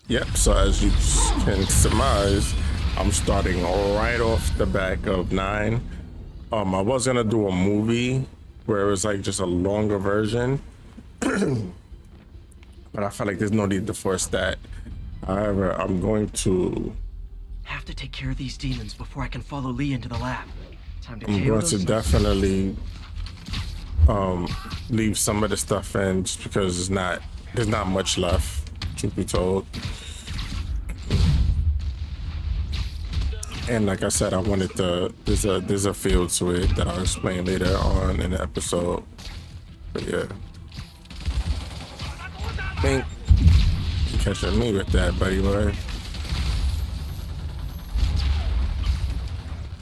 Yep, so as you can surmise, I'm starting right off the back of 9. I was gonna do a movie where it was like just a longer version, but I felt like there's no need to force that. However, I'm going to Have to take care of these demons before I can follow Lee into the lab. Time to I'm going to definitely leave some of the stuff in just because there's not much left, truth be told. And like I said, I wanted to there's a feel to it that I'll explain later on in the episode. But yeah. Mink. You catching me with that, buddy boy.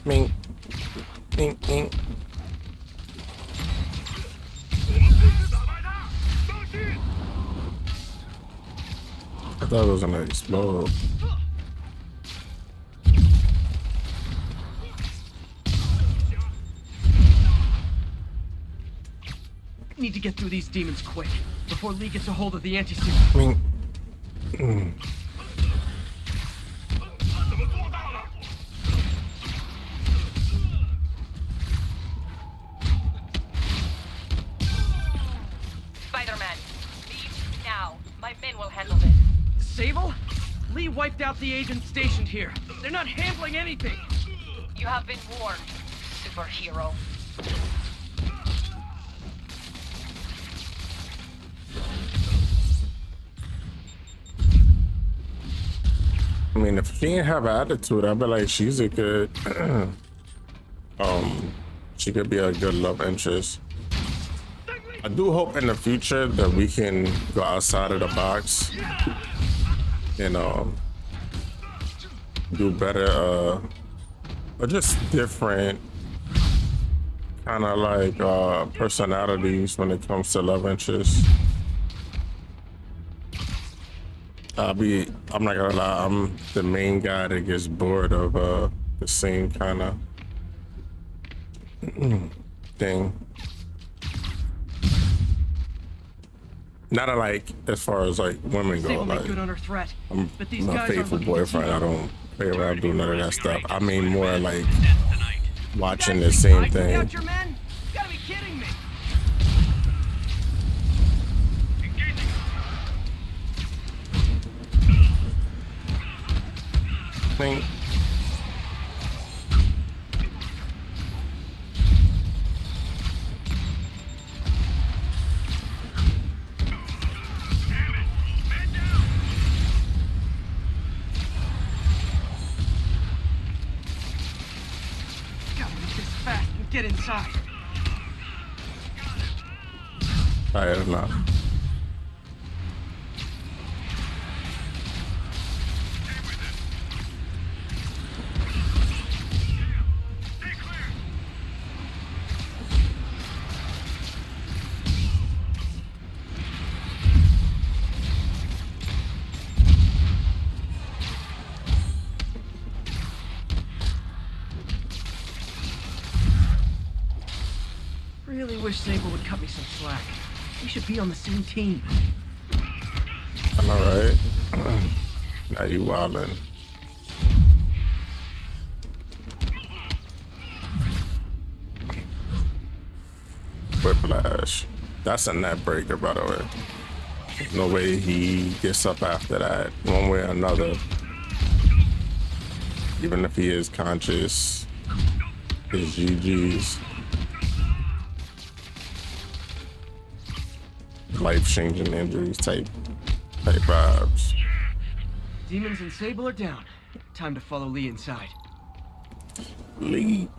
Mink. Mink, mink. I thought it was gonna explode. Need to get through these demons quick before Lee gets a hold of the anti-suit. Mink. Spider-Man, leave now. My men will handle this. Sable? Lee wiped out the agents stationed here. They're not handling anything. You have been warned, superhero. I mean, if she didn't have attitude, I'd be like, she's a good, she could be a good love interest. I do hope in the future that we can go outside of the box and do better, or just different kind of like personalities when it comes to love interests. I'm not gonna lie, I'm the main guy that gets bored of the same kind of thing. Not like as far as like women go, Sable made like good on her threat, I'm but these my guys faithful aren't looking boyfriend. to I don't play around, do none of that stuff. I mean more like Tonight. watching the same thing. Out your men? You gotta be kidding me. Think. Gotta make this fast and get inside. Tired enough. Really wish Sable would cut me some slack. We should be on the same team. I'm alright. Now you wildin'. Whiplash. That's a net breaker, by the way. There's no way he gets up after that, one way or another. Even if he is conscious, his GG's. Life-changing injuries type vibes. Demons and Sable are down. Time to follow Lee inside. Lee.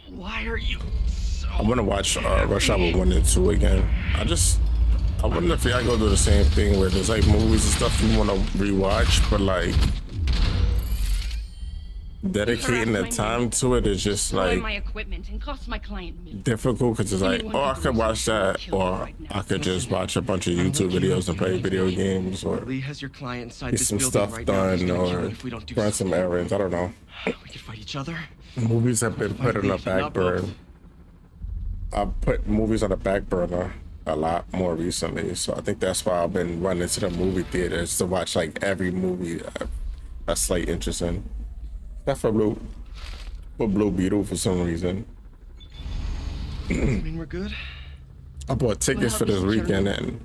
Why are you so... I want to watch Rush Hour 1 and 2 again. I wonder if y'all go do the same thing where there's like movies and stuff you want to rewatch, but like dedicating the time to it is just like my equipment and cost my client millions. difficult because it's like, oh, I could watch that, or I could just watch a bunch of YouTube videos and play video games, or Lee has your client inside get this some building stuff right now. He's done, gonna kill or me if we don't do run something. some errands. I don't know. We could fight each other. Movies have been put on the back burner. I put movies on the back burner a lot more recently, so I think that's why I've been running to the movie theaters to watch like every movie that's like interesting. Except for Blue Beetle for some reason. I mean, we're good. I bought tickets for this weekend and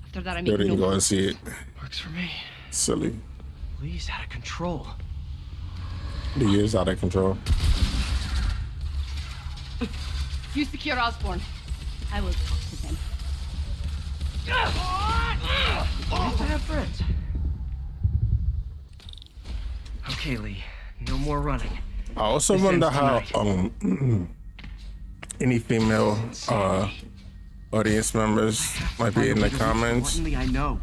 After that, I still make didn't no go and see it. Works for me. Silly. Lee's out of control. He is out of control. You secure Osborne. I will talk to them. We used to have friends. Okay, Lee. No more running. I also This wonder ends how tonight. any female audience members might be in the comments. Lee, I know.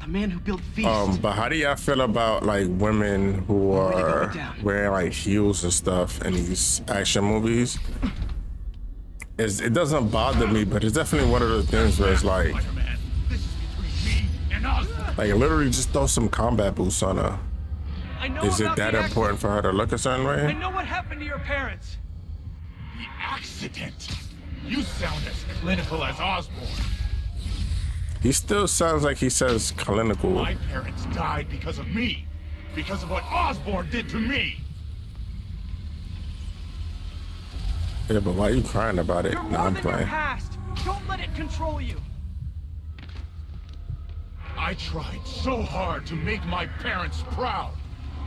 The man who built Feast. But how do y'all feel about like women who are it down. wearing like heels and stuff in these action movies? It doesn't bother me, but it's definitely one of the things where it's like literally just throw some combat boots on her. I know Is it about that the important for her to look a certain I way? know what happened to your parents. The accident. You sound as clinical as Osborne. He still sounds like he says clinical. My parents died because of me. Because of what Osborne did to me. Yeah, but why are you crying about it? You're No, more I'm than your playing. past. Don't let it control you. I tried so hard to make my parents proud.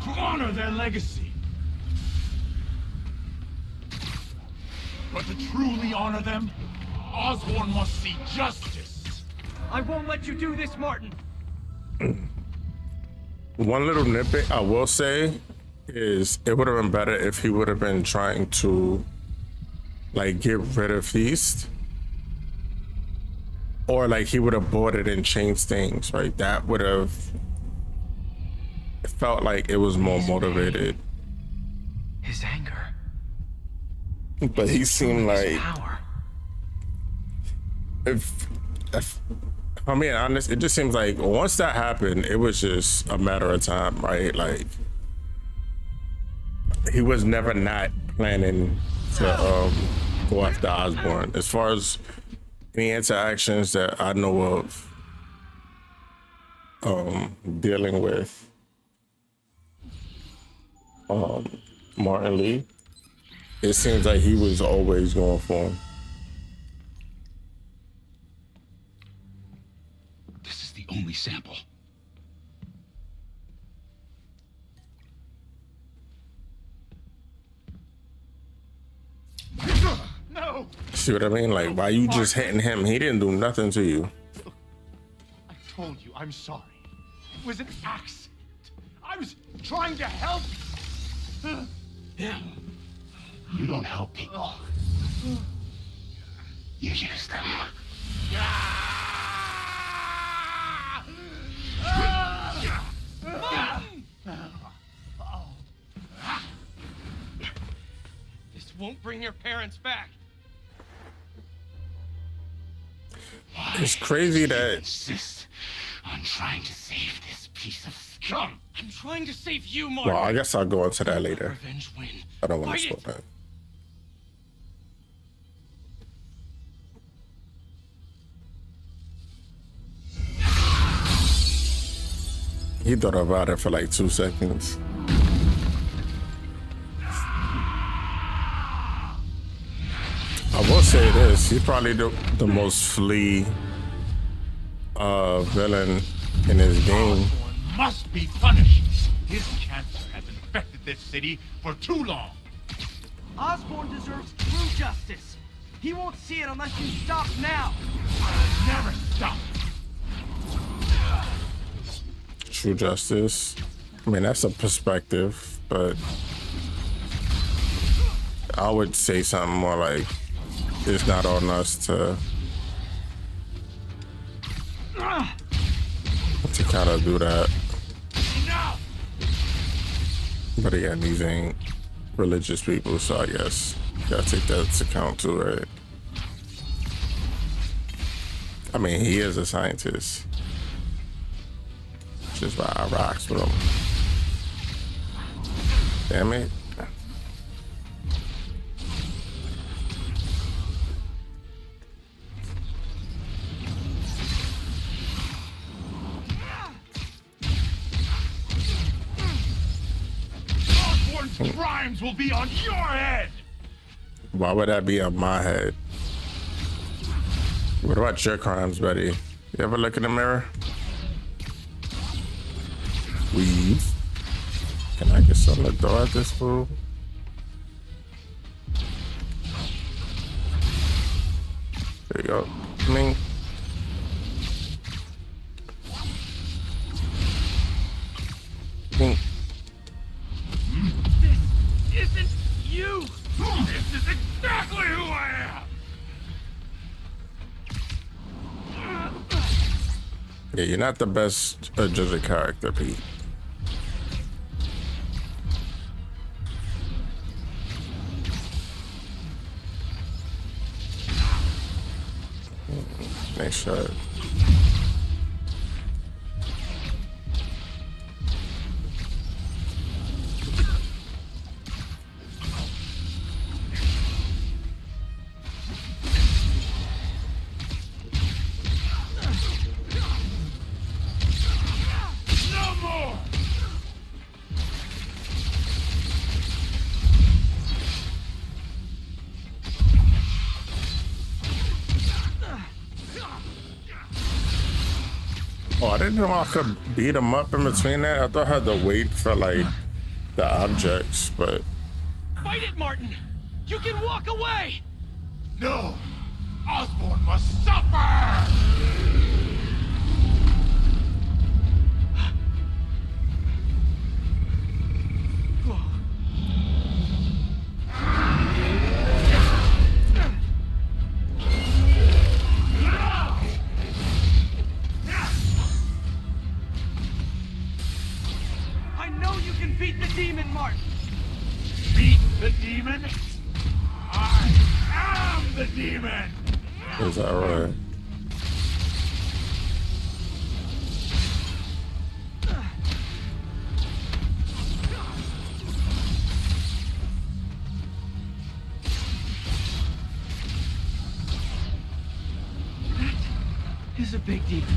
To honor their legacy. But to truly honor them, Osborne must see justice. I won't let you do this, Martin. One little nitpick I will say is it would have been better if he would have been trying to like get rid of Feast, or like he would have bought it and changed things, right? That would have felt like it was more motivated. His anger. But he seemed His like power. if I mean honest, it just seems like once that happened, it was just a matter of time, right? Like he was never not planning to go after Osborne. As far as any interactions that I know of dealing with Martin Lee, it seems like he was always going for him. This is the only sample. No! See what I mean? Like, why you just hitting him? He didn't do nothing to you. I told you I'm sorry. It was an accident. I was trying to help. Yeah. You don't help people. You use them. This won't bring your parents back. It's crazy that Insist on trying to save this piece of scum. I'm trying to save you, Martin. well, I guess I'll go into that later. Revenge win. I don't want to Fight spoil it. that. He thought about it for like 2 seconds. I will say this, he's probably the most flea villain in his game. Osborne must be punished. His cancer has infected this city for too long. Osborne deserves true justice. He won't see it unless you stop now. Never stop. True justice. I mean, that's a perspective, but I would say something more like it's not on us to kind of do that. Now! But again, these ain't religious people, so I guess you gotta take that into account too, right? I mean, he is a scientist. Just why I rocks with him. Damn it. crimes will be on your head. Why would that be on my head? What about your crimes, buddy? You ever look in the mirror? Weave. Can I get something to throw at this fool? There you go. Ming. Ming. This isn't you. This is exactly who I am. Yeah, you're not the best judge of character, Pete. Nice shot. No more. Oh, I didn't know I could beat him up in between that. I thought I had to wait for like the objects, but Fight it, Martin! You can walk away! No. Osborn must suffer. I know you can beat the demon, Martin! Beat the demon? I am the demon! is that right? Is a big demon.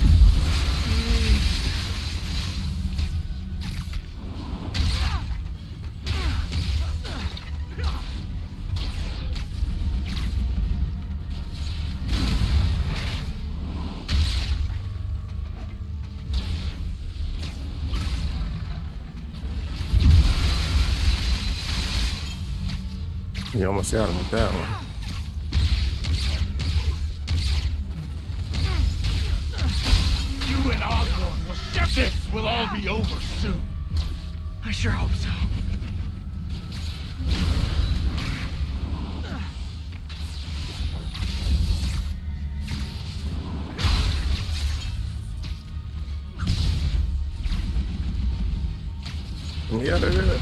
You almost got him with that one. You and Osborn will share this. Will all be over soon. I sure hope so. Yeah, they did it.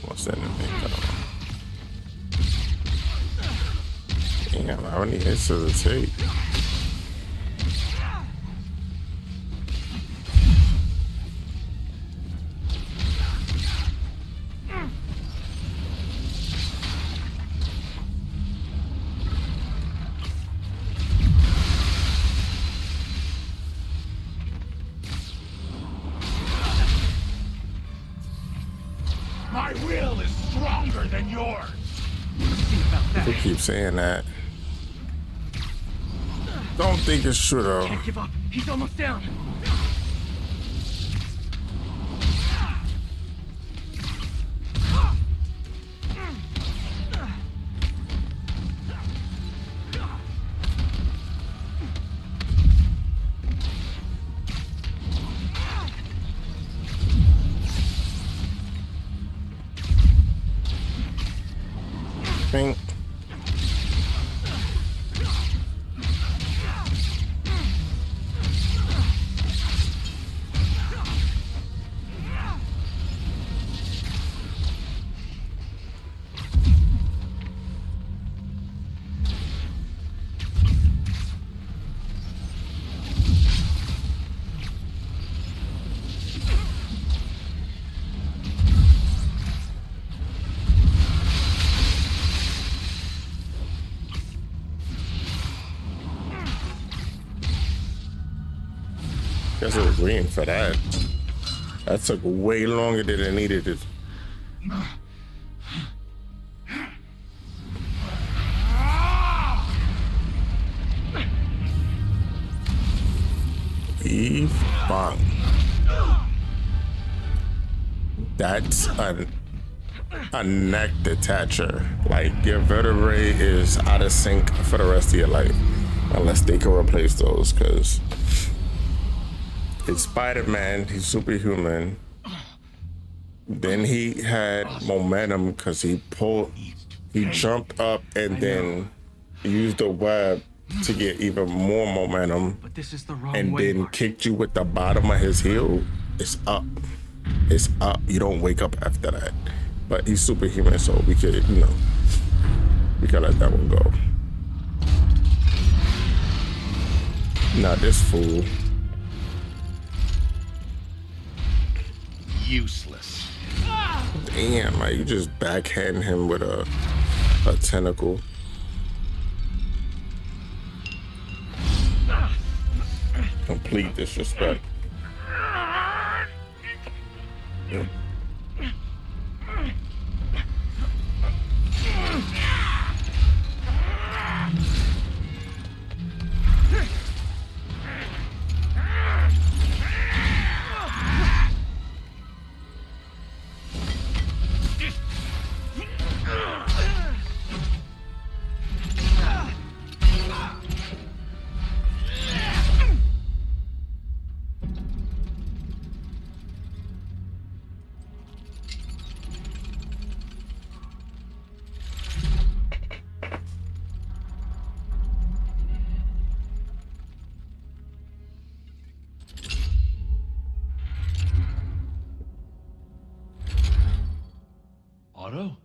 What's that in there? Damn, how many hits does it take? My will is stronger than yours. See about that. People keep saying that. Don't think it's true though. Can't give up. He's almost down. Bing. Guess it was green for that. That took way longer than it needed to. Eve Bang. That's a neck detacher. Like your vertebrae is out of sync for the rest of your life, unless they can replace those. Because it's Spider-Man. He's superhuman. Then he had momentum because he jumped up and then used the web to get even more momentum, But this is the wrong and way, then Mark. kicked you with the bottom of his heel. It's up. It's up. You don't wake up after that. But he's superhuman, so we could, we could let that one go. Not this fool. Useless. Damn, like you just backhand him with a tentacle. Complete disrespect. Yeah. Otto?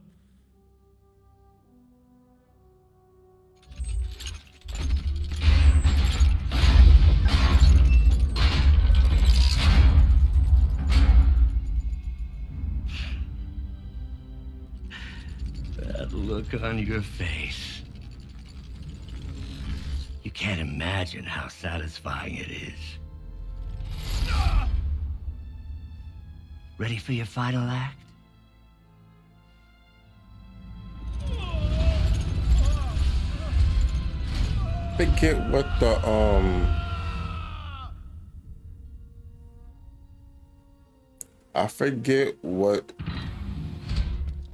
That look on your face. You can't imagine how satisfying it is. Ready for your final act? Forget what the I forget what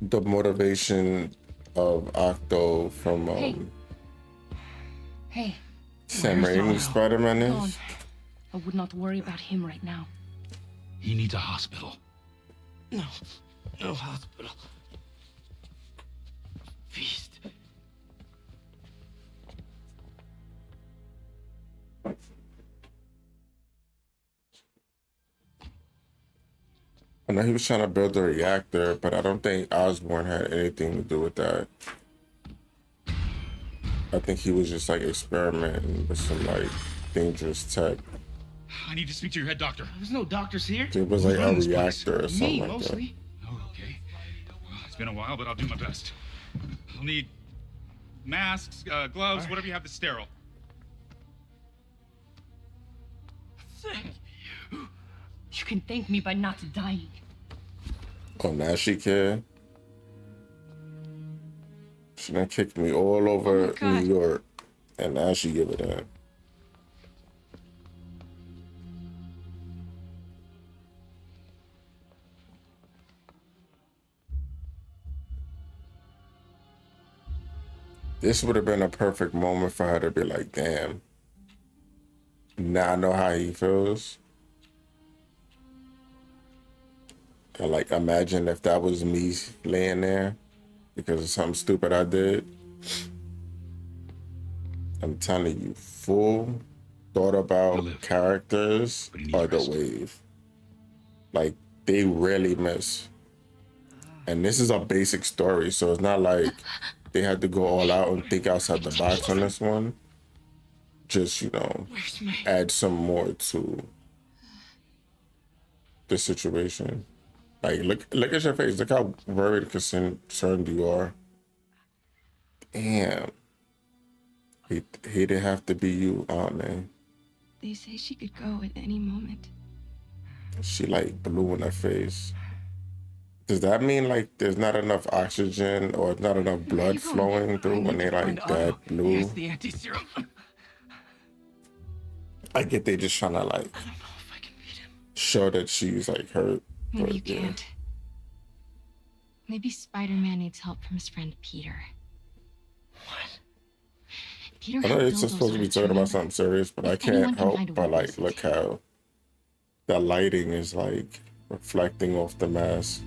the motivation of Octo from Hey, Sam Where's Raimi's Otto? Spider-Man go on. is. I would not worry about him right now. He needs a hospital. No. No hospital. Feast. I know he was trying to build a reactor, but I don't think Osborn had anything to do with that. I think he was just like experimenting with some like dangerous tech. I need to speak to your head doctor. There's no doctors here. It was like a Run this place. reactor or Me, something like that. mostly. Oh, okay. Well, it's been a while, but I'll do my best. I'll need masks, gloves, whatever you have that's sterile. Thank you. You can thank me by not dying. Oh, now she can. She done kicked me all over Oh my New God. York, and now she give it up. This would have been a perfect moment for her to be like, damn, now I know how he feels. And like, imagine if that was me laying there because of something stupid I did. I'm telling you, full thought about characters are the wave. Like, they really miss. And this is a basic story, so it's not like they had to go all out and think outside the box on this one. Just, you know, add some more to the situation. Like, look at your face. Look how worried and concerned you are. Damn. He didn't have to be you, man. They say she could go at any moment. She like blue in her face. Does that mean like there's not enough oxygen or not enough blood flowing through when they like that blue? The anti-serum. I get they just trying to like I don't know if I can beat him. show that she's like hurt. Maybe you yeah. can't. Maybe Spider-Man needs help from his friend Peter. What? Peter I know had it's Bilbo's supposed to be heart, talking about remember? something serious, but I If anyone can't can help find a but like witness, look how the lighting is like reflecting off the mask.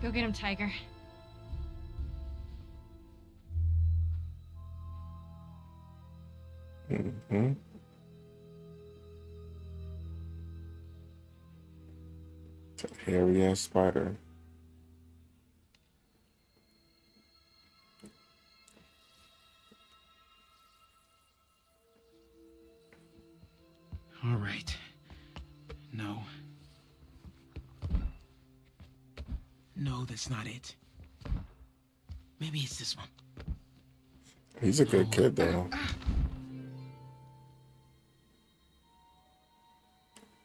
Go get him, Tiger. Mm-hmm. It's a hairy ass spider. All right. No. No, that's not it. Maybe it's this one. He's a good kid though.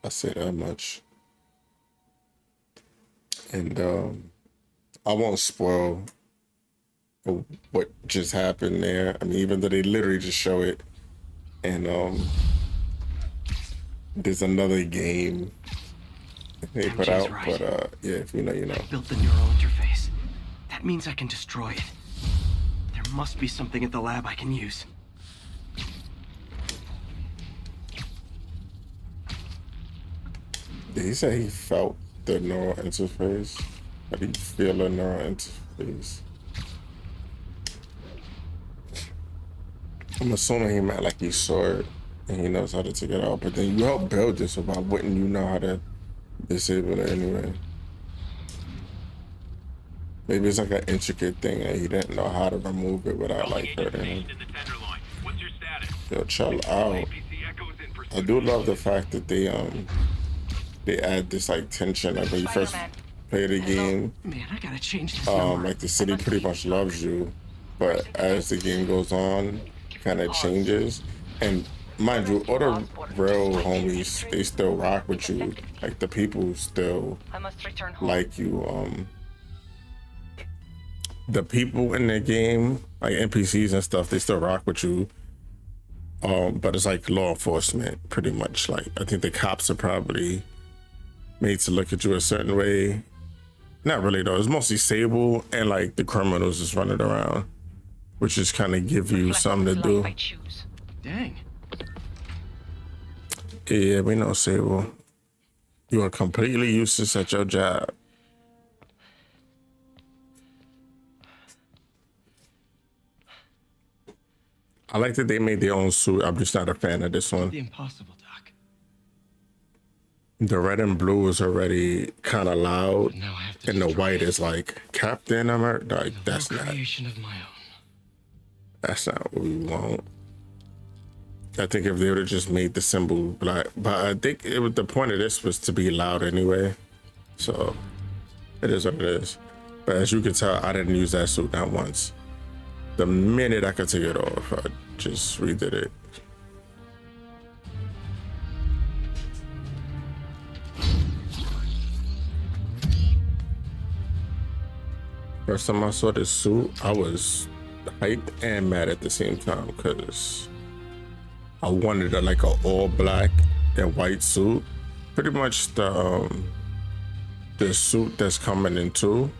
I say that much. And I won't spoil what just happened there. I mean, even though they literally just show it. And there's another game they put MJ's out, right. but yeah, if you know, you know. Built the neural interface. That means I can destroy it. There must be something at the lab I can use. Did he say he felt the neural interface? How do you feel the neural interface? I'm assuming he meant like he saw it and he knows how to take it out, but then you helped build this, so why wouldn't you know how to disable it anyway? Maybe it's like an intricate thing and he didn't know how to remove it without like hurting him. Yo, chill out. I do love the fact that they add this like tension, like when you first play the game, Man, I gotta change this. like the city pretty much loves you, but as the game goes on, kind of changes. And mind you, all the real homies, they still rock with you. Like the people still I must return home. like you. The people in the game, like NPCs and stuff, they still rock with you. But it's like law enforcement, pretty much. Like I think the cops are probably made to look at you a certain way. Not really though. It's mostly Sable and like the criminals just running around, which just kind of give you something to do. I choose. Dang. Yeah, we know Sable. You are completely useless at your job. I like that they made their own suit. I'm just not a fan of this one. The impossible, Doc. The red and blue is already kind of loud, Now I have to and the destroy white it. is like Captain America. Like that's No not. creation of my own. That's not what we want. I think if they would have just made the symbol black, but I think it was the point of this was to be loud anyway. So it is what it is. But as you can tell, I didn't use that suit not once. The minute I could take it off, I just redid it. First time I saw this suit, I was hyped and mad at the same time because I wanted like a all black and white suit. Pretty much the suit that's coming in too,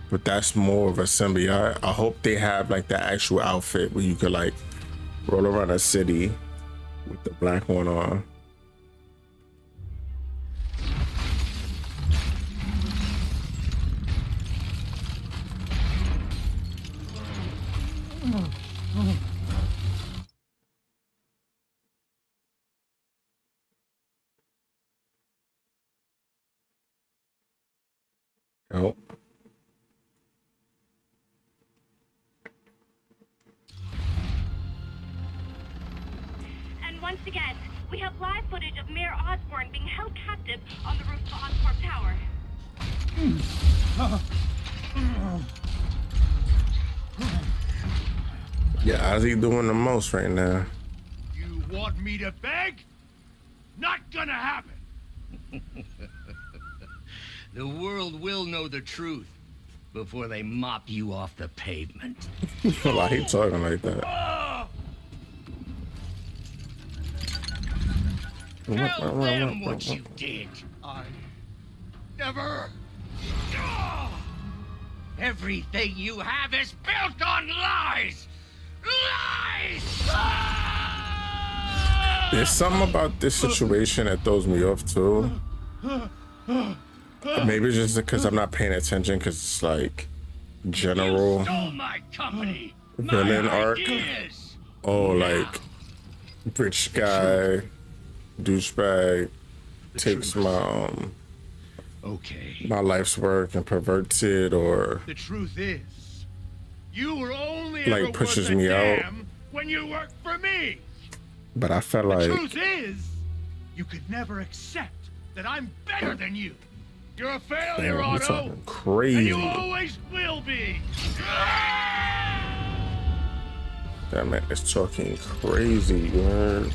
but that's more of a symbiote. I hope they have like the actual outfit where you could like roll around a city with the black one on. Oh. And once again, we have live footage of Mayor Osborn being held captive on the roof of Oscorp Tower. Yeah, Ozzy doing the most right now. You want me to beg? Not gonna happen. The world will know the truth before they mop you off the pavement. Why he talking like that? Tell them what you did. I never. Everything you have is built on lies! Lies! There's something about this situation that throws me off too. Maybe it's just because I'm not paying attention because it's like general You stole my company, villain my arc. ideas. Oh, like rich guy, douchebag takes my Okay. my life's work and perverts it, or The truth is, you were only Like, ever pushes worth a me out. damn when you worked for me. but I felt The like truth is, you could never accept that I'm better than you. You're a failure, damn, you Otto, talking and you crazy. always will be. That man is talking crazy, man.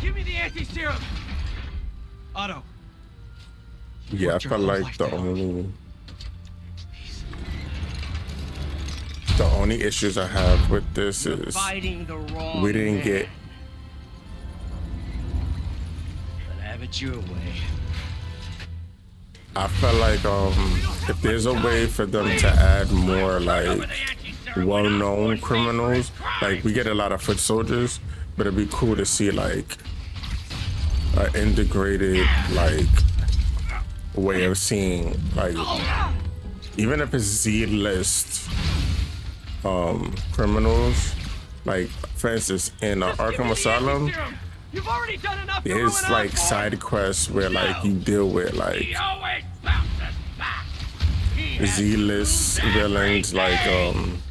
Give me the anti-serum! Otto. Yeah, I Worked your felt whole like life the to help. only issues I have with this You're is fighting the wrong we didn't man. get But have it your way. I felt like if there's a way for them to add more like well-known criminals, like we get a lot of foot soldiers, but it'd be cool to see like an integrated like way of seeing, like even if it's Z-list criminals, like for instance in Arkham Asylum, You've already done enough to there's ruin like Osborn. side quests where like you deal with like He always bounces back. He has Z-list proved villains everything.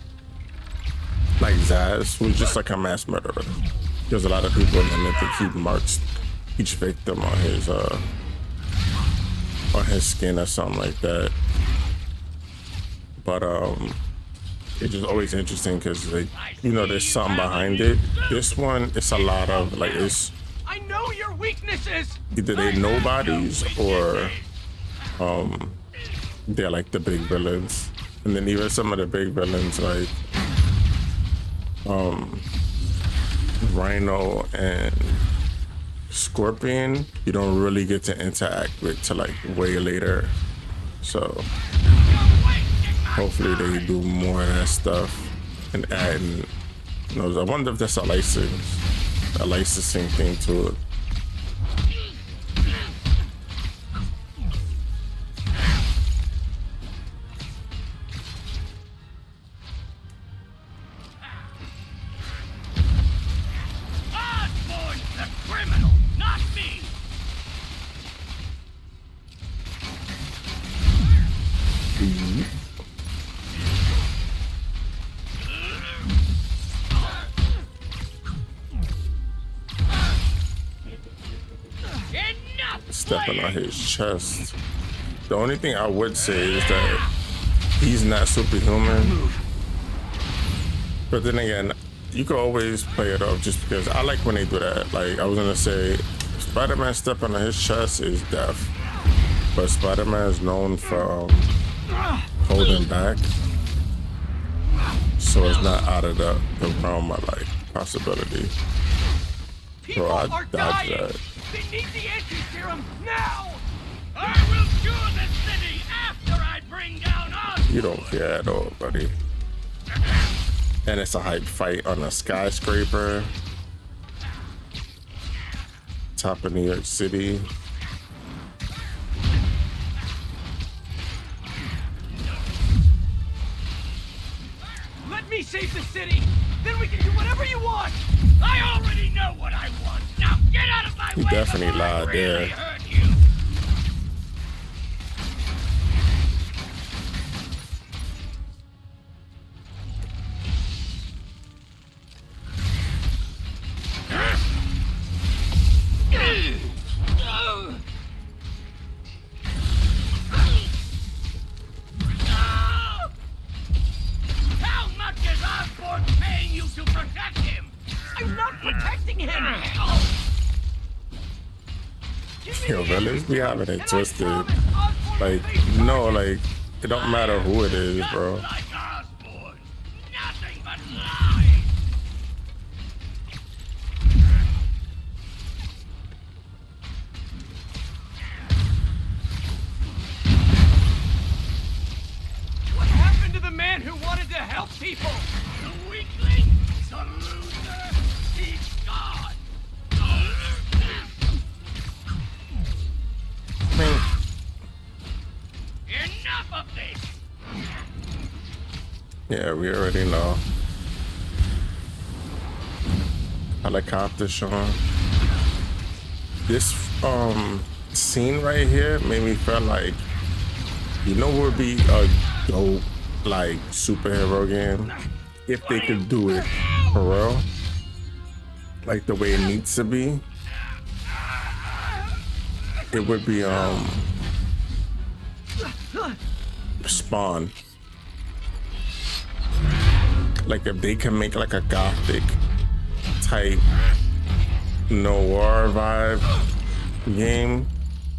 like Zaz, who's just like a mass murderer. There's a lot of people in there that he marks each victim on his skin or something like that. But it's just always interesting because like there's something behind it. This one, it's a lot of like it's I know your weaknesses! either they nobodies or they're like the big villains, and then even some of the big villains like Rhino and Scorpion, you don't really get to interact with till like way later. So hopefully they do more of that stuff and add I wonder if that's a licensing thing to it. Osborn's the criminal, not me. Enough Stepping on playing. his chest. The only thing I would say is that he's not superhuman. But then again, you can always play it off just because I like when they do that. Like I was gonna say, Spider-Man stepping on his chest is death, but Spider-Man is known for holding back, so it's not out of the realm of like possibility. People Bro, I are dodged dying! that. They need the anti-serum now! I will cure the city after I bring down us! You don't care at all, buddy. And it's a hype fight on a skyscraper. Top of New York City. Let me save the city! Then we can do whatever you want! I already know what I want! Now get out of my He way definitely before I lied really there. hurt you! How much is Osborn paying you to protect him? I'm not protecting him! Yo, fellas, we having it twisted. Like, no, like, it don't matter who it is, bro. Like Osborn. Nothing but lies! What happened to the man who wanted to help people? The weakling, the loser, he's gone! Enough of this! Yeah, we already know. Helicopter showing. This scene right here made me feel like, you know what would be a dope like superhero game if they could do it for real, like the way it needs to be. It would be Spawn. Like if they can make like a gothic type noir vibe game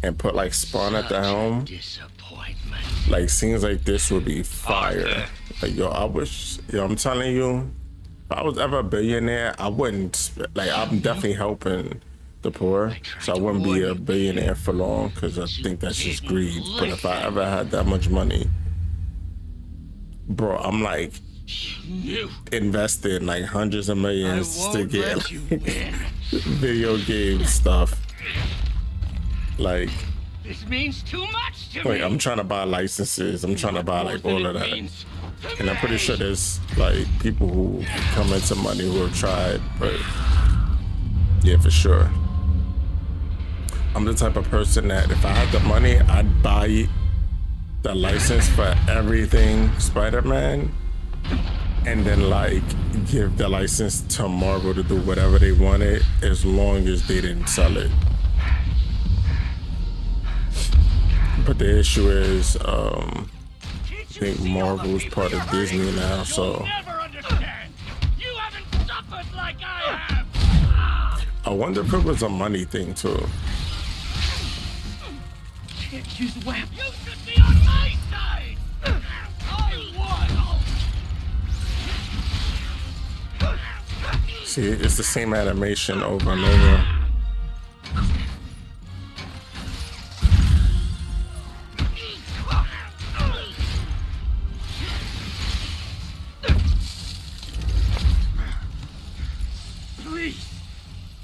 and put like Spawn at the helm, Disappointment. like scenes like this would be fire. Like yo, I wish, yo, I'm telling you, if I was ever a billionaire, I wouldn't, like I'm definitely helping the poor, so I wouldn't be a billionaire for long because I think that's just greed. But if I ever had that much money, bro, I'm like invested like hundreds of millions to get like, video game stuff. Like, This means too much to like me. I'm trying to buy licenses, I'm trying to buy like all of that, and I'm pretty sure there's like people who come into money who have tried, but yeah, for sure. I'm the type of person that if I had the money, I'd buy the license for everything Spider-Man and then like give the license to Marvel to do whatever they wanted as long as they didn't sell it. But the issue is, I think Marvel's part of Disney now, so Never understand. You haven't suffered like I have. I wonder if it was a money thing too. Can't use web. You should be on my side. I won. See, it's the same animation over and over. Please,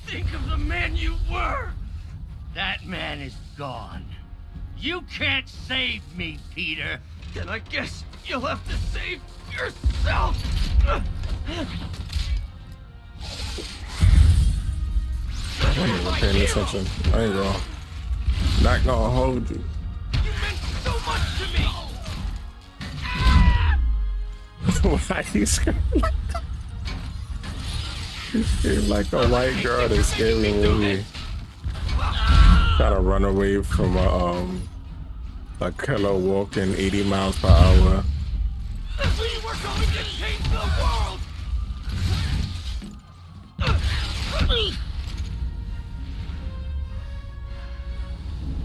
think of the man you were. That man is gone. You can't save me, Peter. Then I guess you'll have to save yourself. I ain't even paying attention. I ain't gonna, not gonna hold you. You meant so much to me. Why you screaming? You're like a white girl in a scary movie. Trying to run away from a killer walking 80 miles per hour. We were going to change the world.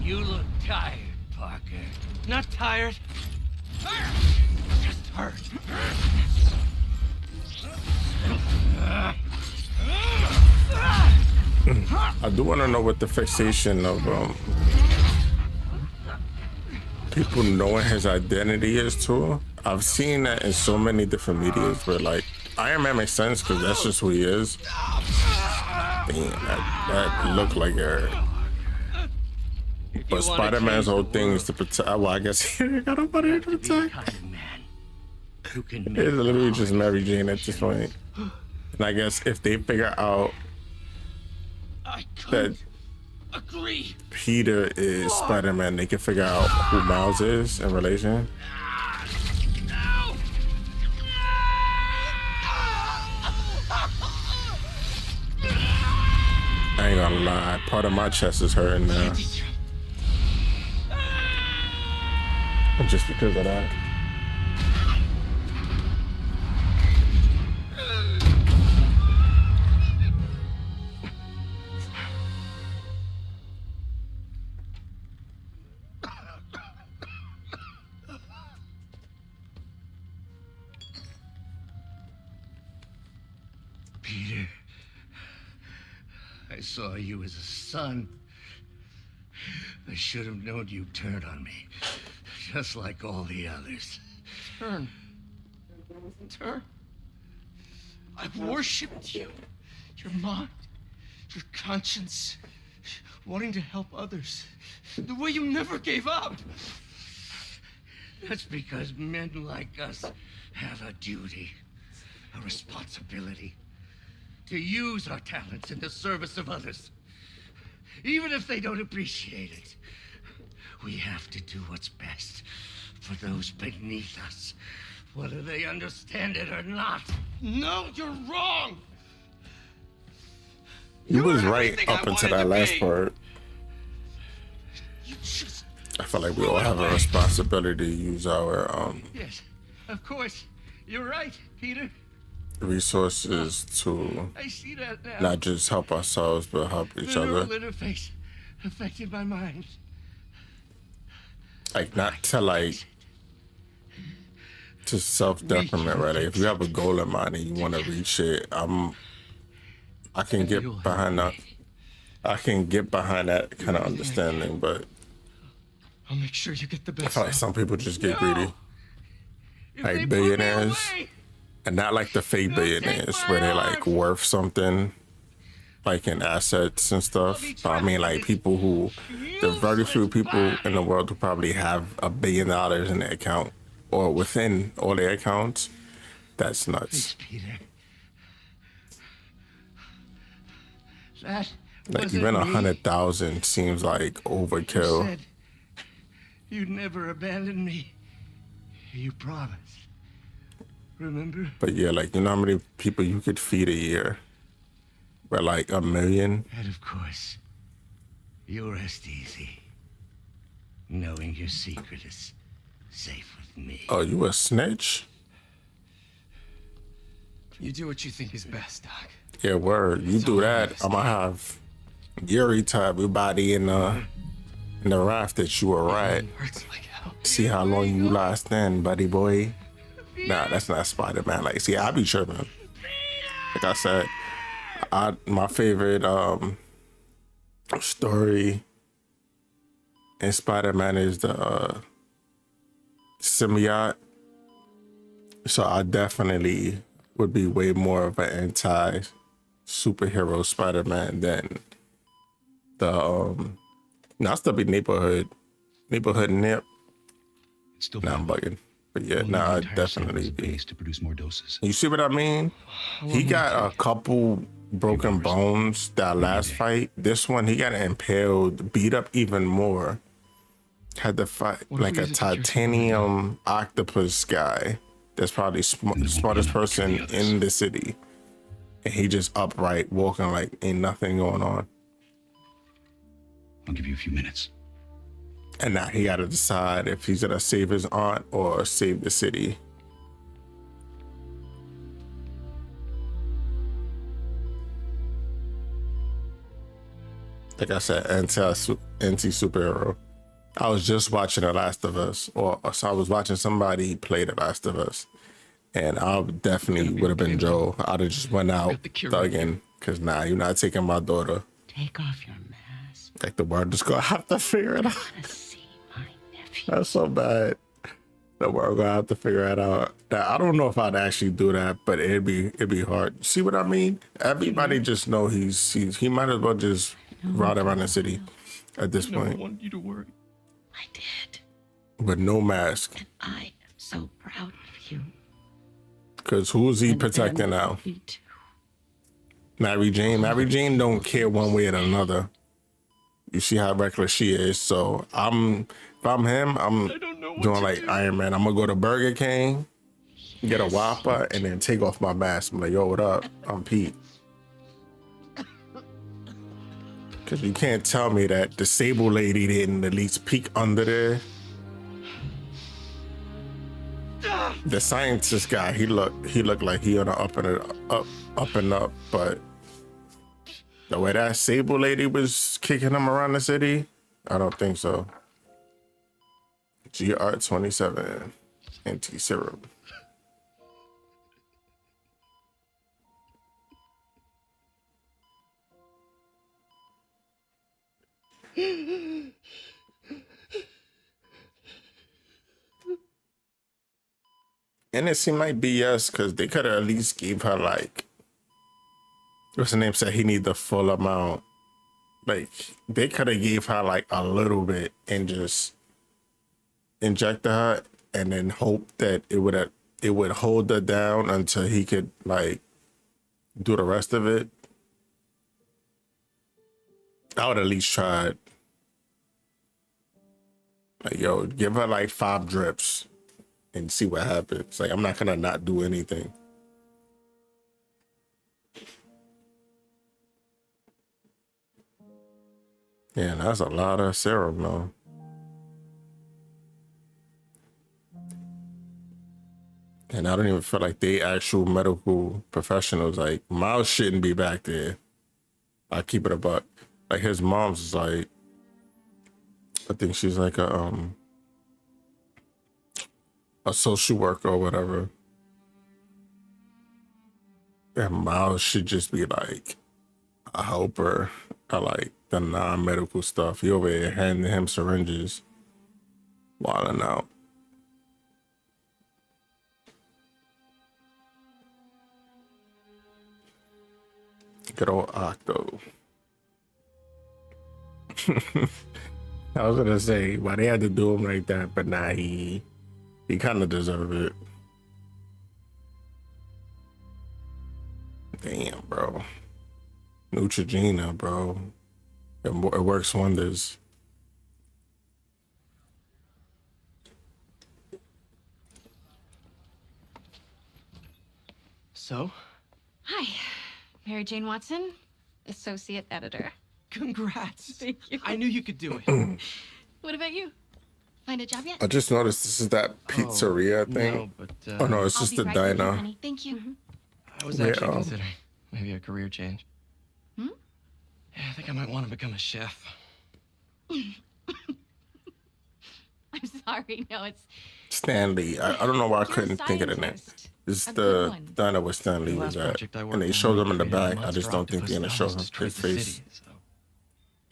You look tired, Parker. Not tired. Just hurt. I do want to know what the fixation of people knowing his identity is too. I've seen that in so many different medias where like Iron Man makes sense because that's just who he is. Damn, that looked like it. But Spider-Man's whole thing is to protect. Well, I guess he got nobody to protect. It's literally just Mary Jane at this point. And I guess if they figure out that Peter is Spider-Man, they can figure out who Miles is in relation. I ain't gonna lie, part of my chest is hurting now. Just because of that. Peter, I saw you as a son. I should have known you'd turn on me, just like all the others. Turn. I've worshipped you. Your mind, your conscience, wanting to help others. The way you never gave up. That's because men like us have a duty, a responsibility, to use our talents in the service of others. Even if they don't appreciate it, we have to do what's best for those beneath us, whether they understand it or not. No, you're wrong. He was right up until that last part. You just I feel like we all have a responsibility to use our Yes, of course. You're right, Peter. resources to I see that now. not just help ourselves but help each The other. neural interface affected my mind. Like not to like to self-detriment, right? Like if you have a goal in mind and you want to reach it, I can get behind that. I can get behind that kind of understanding, but I'll make sure you get the I best. feel like some people just get greedy, If they like put me billionaires, away, and not like the fake billionaires where they're like worth something, like in assets and stuff. But I mean, like people who, the very few people in the world who probably have $1 billion in their account or within all their accounts. That's nuts. Peter. That Like wasn't even me. 100,000 seems like You overkill. said you'd never abandon me. You promised. Remember? But yeah, like you know how many people you could feed a year? But like 1 million. And of course, you'll rest easy, knowing your secret is safe with me. Oh, you a snitch? You do what you think is best, Doc. Yeah, word. You do that, I'ma have Yuri tie everybody in the raft that you were right. Hurts like hell. See how long you last in, buddy boy. Nah, that's not Spider-Man. Like, see, I be tripping. Like I said, my favorite story in Spider-Man is the symbiote. So I definitely would be way more of an anti-superhero Spider-Man than the I'll still be neighborhood nip. It's still Nah, I'm bugging. But yeah, nah, I'd definitely be. to produce more doses. You see what I mean? He got a couple broken bones that last fight. This one, he got impaled, beat up even more. Had to fight like a titanium octopus guy. That's probably smartest person in the city. And he just upright, walking like ain't nothing going on. I'll give you a few minutes. And now he got to decide if he's gonna save his aunt or save the city. Like I said, anti-superhero. I was just watching The Last of Us, or so I was watching somebody play The Last of Us, and I definitely would have been Joel. I'd have just went out thugging, cause nah, you're not taking my daughter. Take off your mask. Like the world just gonna have to figure it out. To see my nephew. That's so bad. The world gonna have to figure it out. Now, I don't know if I'd actually do that, but it'd be hard. See what I mean? Everybody just know he might as well just ride around the city at this No point. want you to worry. I did. With no mask. And I am so proud of you. Cause who's he protecting now? Me too. Mary Jane. Mary Jane don't care one way or another. You see how reckless she is. So if I'm him, I'm doing like Iron Man. I'm gonna go to Burger King, get a Whopper, and then take off my mask. I'm like, yo, what up? I'm Pete. Cause you can't tell me that the Sable lady didn't at least peek under there. The scientist guy, he looked like he on the up and up, but the way that Sable lady was kicking him around the city, I don't think so. GR27 anti-serum. And it seemed like BS because they could have at least gave her like, what's the name, said he need the full amount. Like they could have gave her like a little bit and just injected her and then hope that it would hold her down until he could like do the rest of it. I would at least try it. Like, yo, give her like 5 drips and see what happens. Like, I'm not gonna not do anything. Yeah, that's a lot of serum, though. And I don't even feel like they actual medical professionals. Like, Miles shouldn't be back there. I keep it a buck. Like, his mom's is like, I think she's like a social worker or whatever. And Miles should just be like a helper. I like the non-medical stuff. He over here handing him syringes, wilding out. Good old Octo. I was gonna say why they had to do him like that, but nah, he kind of deserved it. Damn, bro. Neutrogena, bro. It works wonders. So? Hi, Mary Jane Watson, associate editor. Congrats. Thank you. I knew you could do it. What about you? Find a job yet? I just noticed this is that pizzeria thing. No, but Oh no, it's I'll just be the right with you, diner. honey. Thank you. I was Yeah, actually considering maybe a career change. Hmm? Yeah, I think I might want to become a chef. I'm sorry. No, it's Stanley. I don't know why I You're a couldn't think of the name. scientist. It's A the good one. diner where Stanley The was last at. project I worked And they on, showed we him in the created a back. I just monster don't think they're gonna octopus show that him almost his destroyed the face. city, so.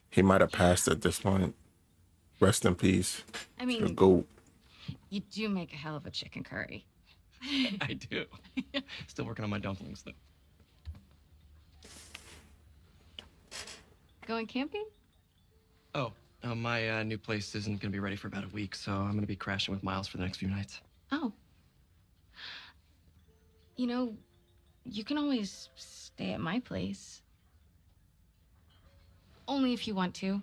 He might have passed at this point. Rest in peace. I The mean, goat. you do make a hell of a chicken curry. I do. Still working on my dumplings, though. Going camping? Oh, my new place isn't going to be ready for about a week, so I'm going to be crashing with Miles for the next few nights. Oh. You know, you can always stay at my place. Only if you want to.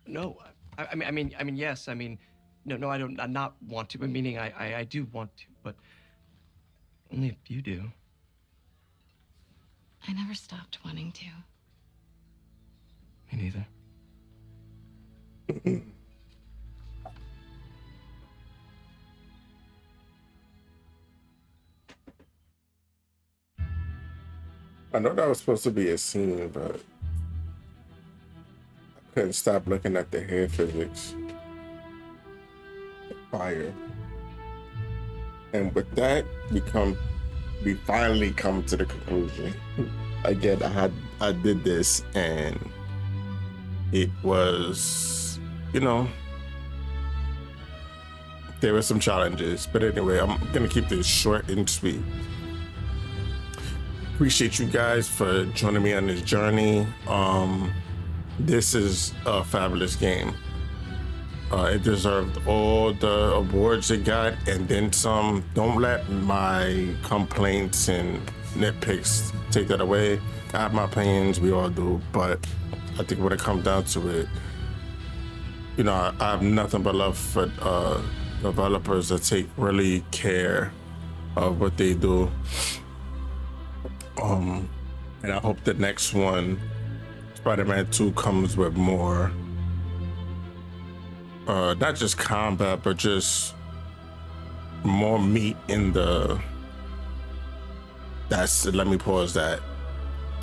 No, I mean, yes. I mean, no, I don't. I not want to. But meaning, I do want to, but only if you do. I never stopped wanting to. Me neither. I know that was supposed to be a scene, but I couldn't stop looking at the hair physics. Fire. And with that, we finally come to the conclusion. Again, I did this and it was, you know, there were some challenges. But anyway, I'm gonna keep this short and sweet. Appreciate you guys for joining me on this journey. This is a fabulous game. It deserved all the awards it got and then some. Don't let my complaints and nitpicks take that away. I have my opinions, we all do, but I think when it comes down to it, you know, I have nothing but love for developers that take really care of what they do. And I hope the next one, Spider-Man 2, comes with more, not just combat, but just more meat in the. Let me pause that.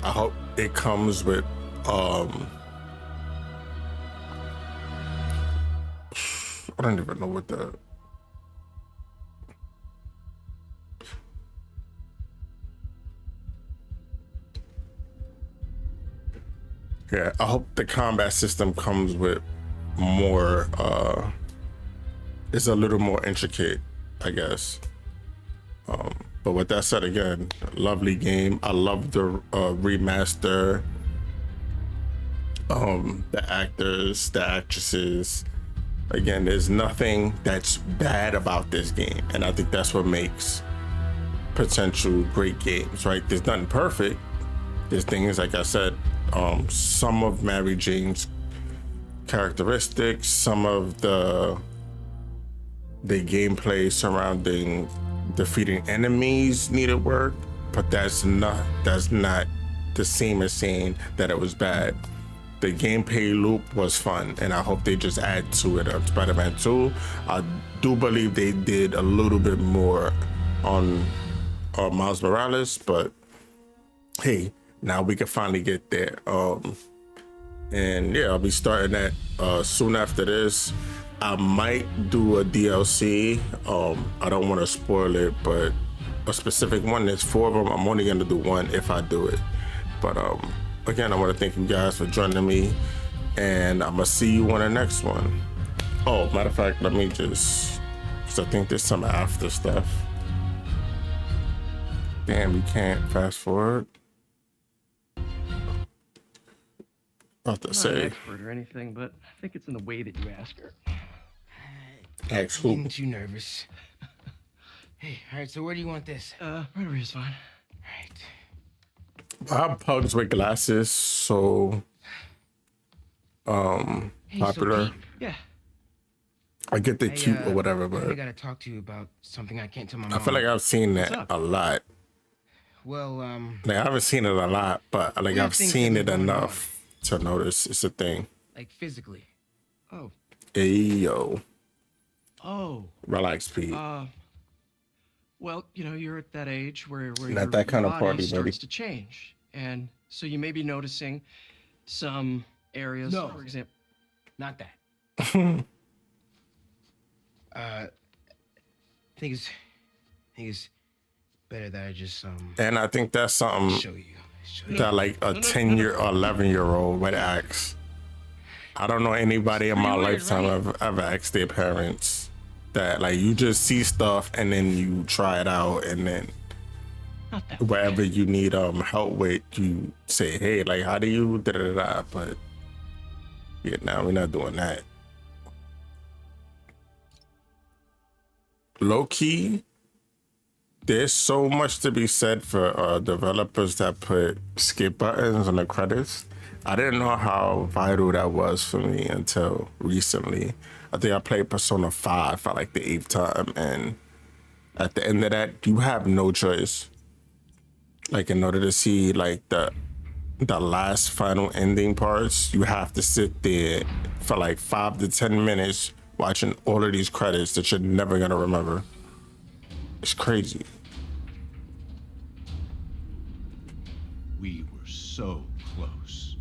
I hope it comes with I don't even know what the. Yeah, I hope the combat system comes with more, it's a little more intricate, I guess. But with that said, again, lovely game. I love the remaster, the actors, the actresses. Again, there's nothing that's bad about this game. And I think that's what makes potential great games, right? There's nothing perfect. There's things, like I said, some of Mary Jane's characteristics, some of the gameplay surrounding defeating enemies needed work, but that's not the same as saying that it was bad. The gameplay loop was fun, and I hope they just add to it on Spider-Man 2. I do believe they did a little bit more on Miles Morales, but hey, now we can finally get there. And yeah, I'll be starting that soon after this. I might do a DLC. I don't want to spoil it, but a specific one. There's 4 of them. I'm only gonna do one if I do it. But again, I want to thank you guys for joining me, and I'm gonna see you on the next one. Oh, matter of fact, let me just, because I think there's some after stuff. Damn, you can't fast forward. About to I'm not say. an expert or anything, but I think it's in the way that you ask her. Ask who? Getting too nervous. Hey, all right. So where do you want this? Right over here's fine. All right. I have pugs with glasses, so Hey, popular. So Pete, Yeah. I get the cute or whatever, I but gotta talk to you about something I can't tell my I mom. feel like I've seen that up? a lot. Well, Like I haven't seen it a lot, but like We have I've things seen that it are going enough to notice it's a thing. like physically. Oh. Hey yo, Oh. relax, Pete. Well, you know, you're at that age where Not your that kind of body party, starts buddy. to change, and so you may be noticing some areas, No. for example. Not that. I think it's better that I just And I think that's something show you. that like a 10-year or 11-year-old would ask. I don't know anybody in my weird, lifetime I've asked their parents that. Like you just see stuff and then you try it out, and then Not that wherever you need help with, you say, hey, like how do you da da da. But yeah, now we're not doing that. Low key, there's so much to be said for developers that put skip buttons on the credits. I didn't know how vital that was for me until recently. I think I played Persona 5 for like the 8th time, and at the end of that, you have no choice. Like in order to see like the last final ending parts, you have to sit there for like 5 to 10 minutes watching all of these credits that you're never gonna remember. It's crazy. We were so close.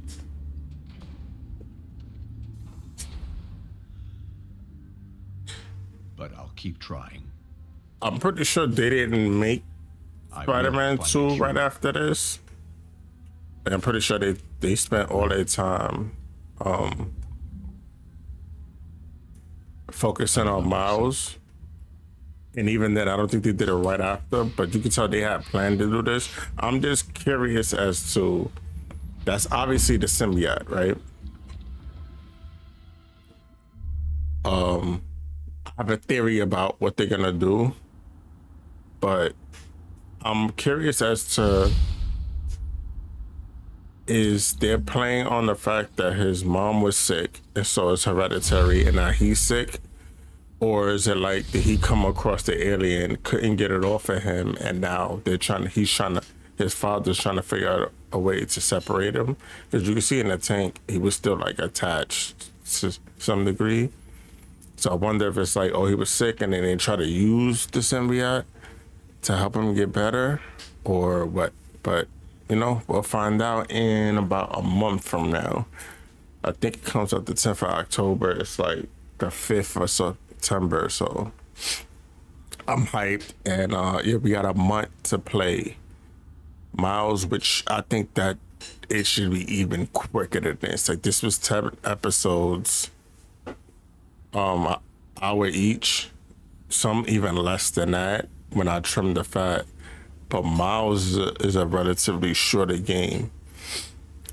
But I'll keep trying. I'm pretty sure they didn't make I will Spider-Man find 2 you. right after this. Like, I'm pretty sure they spent all their time focusing on Miles. And even then, I don't think they did it right after, but you can tell they had planned to do this. I'm just curious as to, that's obviously the symbiote, right? I have a theory about what they're gonna do, but I'm curious as to, is they're playing on the fact that his mom was sick and so it's hereditary and now he's sick? Or is it like, did he come across the alien, couldn't get it off of him, and now his father's trying to figure out a way to separate him? Because you can see in the tank, he was still like attached to some degree. So I wonder if it's like, oh, he was sick and then they try to use the symbiote to help him get better, or what? But, you know, we'll find out in about a month from now. I think it comes out the 10th of October. It's like the 5th or September, so I'm hyped. And yeah, we got a month to play Miles, which I think that it should be even quicker than this. Like, this was 10 episodes, hour each, some even less than that when I trim the fat. But Miles is a relatively shorter game.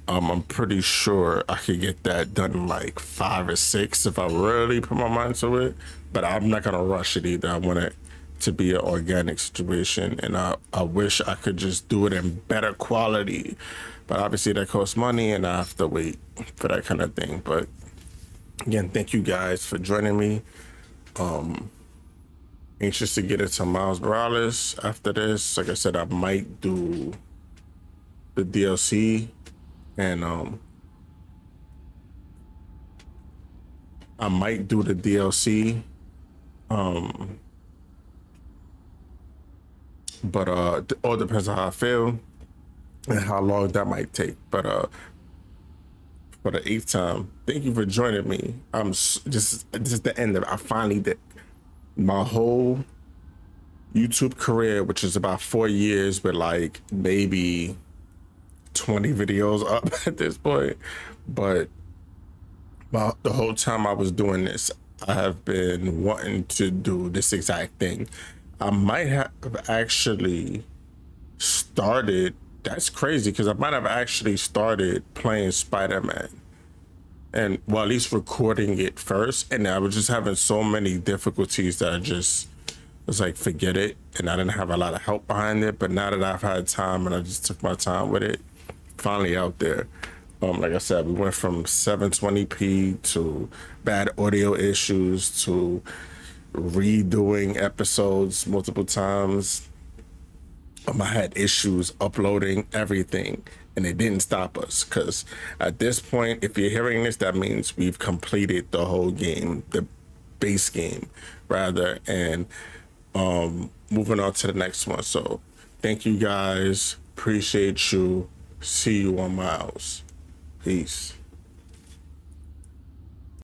I'm pretty sure I could get that done in like 5 or 6 if I really put my mind to it. But I'm not gonna rush it either. I want it to be an organic situation, and I wish I could just do it in better quality. But obviously that costs money, and I have to wait for that kind of thing. But again, thank you guys for joining me. Anxious to get into Miles Morales after this. Like I said, I might do the DLC, and I might do the DLC. But it all depends on how I feel and how long that might take. But for the 8th time, thank you for joining me. This is the end of it. I finally did my whole YouTube career, which is about 4 years, with like maybe 20 videos up at this point. But the whole time I was doing this, I have been wanting to do this exact thing. I might have actually started, that's crazy, because I might have actually started playing Spider-Man, and well, at least recording it first, and I was just having so many difficulties that I just was like, forget it. And I didn't have a lot of help behind it, but now that I've had time and I just took my time with it, finally out there. Like I said, we went from 720p to bad audio issues to redoing episodes multiple times. I had issues uploading everything, and it didn't stop us, because at this point, if you're hearing this, that means we've completed the whole game, the base game rather, and moving on to the next one. So thank you guys, appreciate you, see you on Miles. Peace.